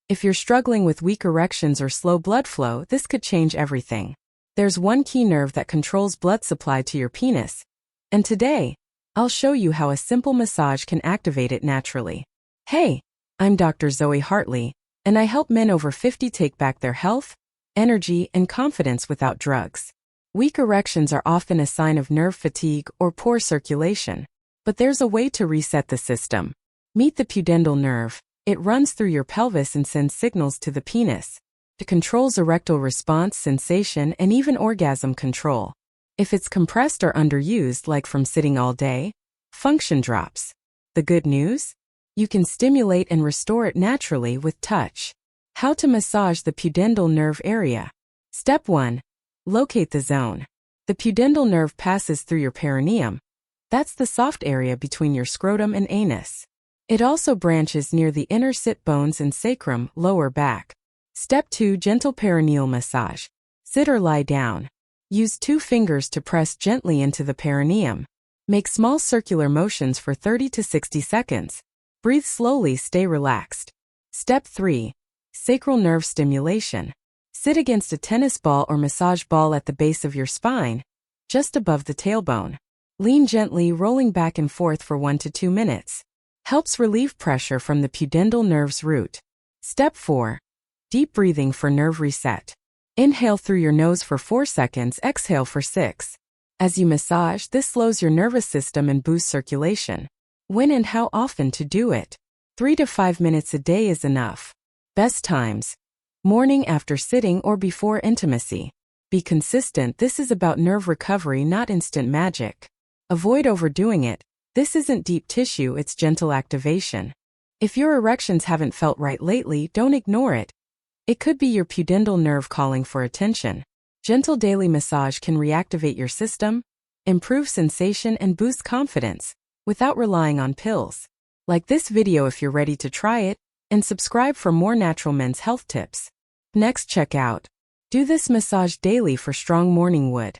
If you're struggling with weak erections or slow blood flow, this could change everything. There's one key nerve that controls blood supply to your penis. And today, I'll show you how a simple massage can activate it naturally. Hey, I'm Dr. Zoe Hartley, and I help men over 50 take back their health, energy, and confidence without drugs. Weak erections are often a sign of nerve fatigue or poor circulation. But there's a way to reset the system. Meet the pudendal nerve. It runs through your pelvis and sends signals to the penis. It controls erectile response, sensation, and even orgasm control. If it's compressed or underused, like from sitting all day, function drops. The good news? You can stimulate and restore it naturally with touch. How to massage the pudendal nerve area. Step 1. Locate the zone. The pudendal nerve passes through your perineum. That's the soft area between your scrotum and anus. It also branches near the inner sit bones and sacrum, lower back. Step 2. Gentle perineal massage. Sit or lie down. Use 2 fingers to press gently into the perineum. Make small circular motions for 30 to 60 seconds. Breathe slowly, stay relaxed. Step 3. Sacral nerve stimulation. Sit against a tennis ball or massage ball at the base of your spine, just above the tailbone. Lean gently, rolling back and forth for 1 to 2 minutes. Helps relieve pressure from the pudendal nerve's root. Step 4. Deep breathing for nerve reset. Inhale through your nose for 4 seconds, exhale for 6. As you massage, this slows your nervous system and boosts circulation. When and how often to do it? 3 to 5 minutes a day is enough. Best times: morning after sitting or before intimacy. Be consistent. This is about nerve recovery, not instant magic. Avoid overdoing it. This isn't deep tissue, it's gentle activation. If your erections haven't felt right lately, don't ignore it. It could be your pudendal nerve calling for attention. Gentle daily massage can reactivate your system, improve sensation, and boost confidence without relying on pills. Like this video if you're ready to try it, and subscribe for more natural men's health tips. Next, check out. Do this massage daily for strong morning wood.